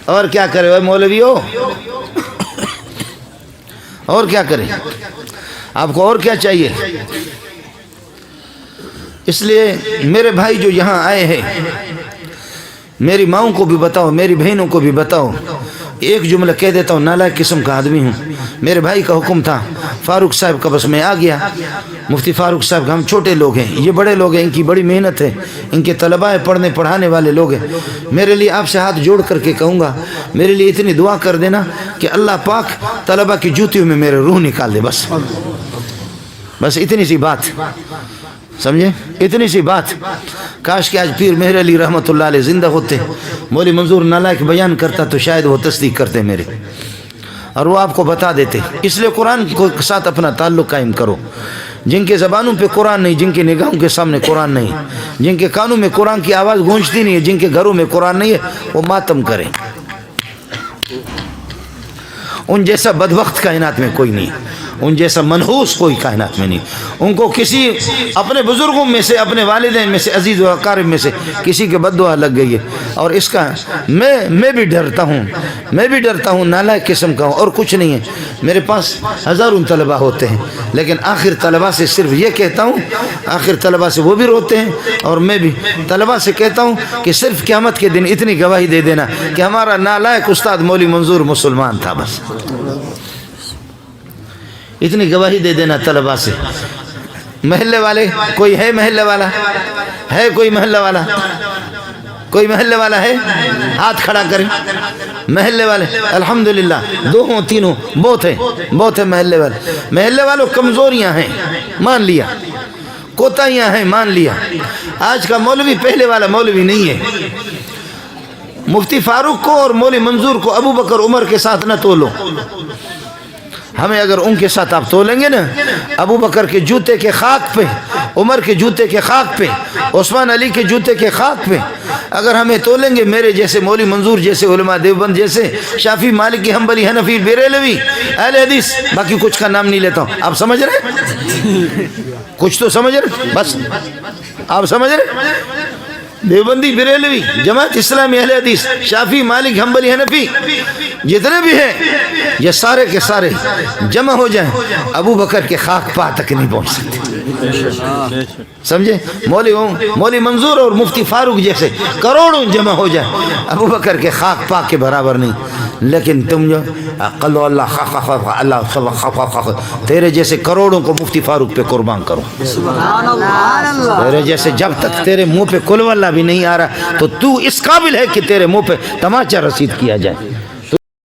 اور کیا کرے وہ مولویوں، اور کیا کرے؟ آپ کو اور کیا چاہیے؟ اس لیے میرے بھائی جو یہاں آئے ہیں، میری ماؤں کو بھی بتاؤ، میری بہنوں کو بھی بتاؤ، ایک جملہ کہہ دیتا ہوں، نالائق قسم کا آدمی ہوں۔ میرے بھائی کا حکم تھا، فاروق صاحب کا، بس میں آ گیا۔ مفتی فاروق صاحب ہم چھوٹے لوگ ہیں، یہ بڑے لوگ ہیں، ان کی بڑی محنت ہے، ان کے طلباء پڑھنے پڑھانے والے لوگ ہیں۔ میرے لیے آپ سے ہاتھ جوڑ کر کے کہوں گا، میرے لیے اتنی دعا کر دینا کہ اللہ پاک طلباء کی جوتیوں میں میرے روح نکال دے، بس اتنی سی بات، سمجھے؟ اتنی سی بات۔ کاش کہ آج پیر مہر علی رحمۃ اللہ علیہ زندہ ہوتے، مولوی منظور نالائق بیان کرتا تو شاید وہ تصدیق کرتے میرے، اور وہ آپ کو بتا دیتے۔ اس لیے قرآن کے ساتھ اپنا تعلق قائم کرو۔ جن کے زبانوں پہ قرآن نہیں، جن کے نگاہوں کے سامنے قرآن نہیں، جن کے کانوں میں قرآن کی آواز گونجتی نہیں ہے، جن کے گھروں میں قرآن نہیں ہے، وہ ماتم کریں۔ ان جیسا بدبخت کائنات میں کوئی نہیں، ان جیسا منحوس کوئی کائنات میں نہیں۔ ان کو کسی اپنے بزرگوں میں سے، اپنے والدین میں سے، عزیز و اقارب میں سے کسی کے بد دعا لگ گئی ہے، اور اس کا میں بھی ڈرتا ہوں، نالائق قسم کا ہوں، اور کچھ نہیں ہے۔ میرے پاس ہزاروں طلباء ہوتے ہیں، لیکن آخر طلباء سے صرف یہ کہتا ہوں، آخر طلباء سے وہ بھی روتے ہیں، اور میں بھی طلباء سے کہتا ہوں کہ صرف قیامت کے دن اتنی گواہی دے دینا کہ ہمارا نالائق استاد مولوی منظور مسلمان تھا، بس اتنی گواہی دے دینا طلباء سے۔ محلے والے کوئی ہے؟ محلے والا ہے؟ کوئی محلے والا؟ کوئی محلے والا ہے؟ ہاتھ کھڑا کریں۔ محلے والے الحمدللہ، دو ہوں تین ہوں، بہت ہے محلے والے۔ محلے والوں کمزوریاں ہیں، مان لیا، کوتاہیاں ہیں، مان لیا۔ آج کا مولوی پہلے والا مولوی نہیں ہے۔ مفتی فاروق کو اور مولوی منظور کو ابو بکر عمر کے ساتھ نہ تولو۔ ہمیں اگر ان کے ساتھ آپ تولیں گے نا، ابو بکر کے جوتے کے خاک پہ، عمر کے جوتے کے خاک پہ، عثمان علی کے جوتے کے خاک پہ اگر ہمیں تولیں گے، میرے جیسے، مولوی منظور جیسے، علماء دیوبند جیسے، شافعی، مالکی، حنبلی، حنفی، بریلوی، اہل حدیث، باقی کچھ کا نام نہیں لیتا ہوں، آپ سمجھ رہے؟ کچھ تو سمجھ رہے؟ بس آپ سمجھ رہے؟ دیوبندی، بریلوی، جماعت اسلامی، اہل حدیث، شافعی، مالک، حنبلی، حنفی، جتنے بھی ہیں یہ سارے کے سارے جمع ہو جائیں، ابو بکر کے خاک پا تک نہیں پہنچ سکتے، سمجھے؟ مولوی منظور اور مفتی فاروق جیسے کروڑوں جمع ہو جائیں، ابو بکر کے خاک پا کے برابر نہیں۔ لیکن تم جو اللہ تیرے جیسے کروڑوں کو مفتی فاروق پہ قربان کرو، تیرے جیسے، جب تک تیرے منہ پہ قل واللہ بھی نہیں آ رہا تو اس قابل ہے کہ تیرے منہ پہ تماچا رسید کیا جائے۔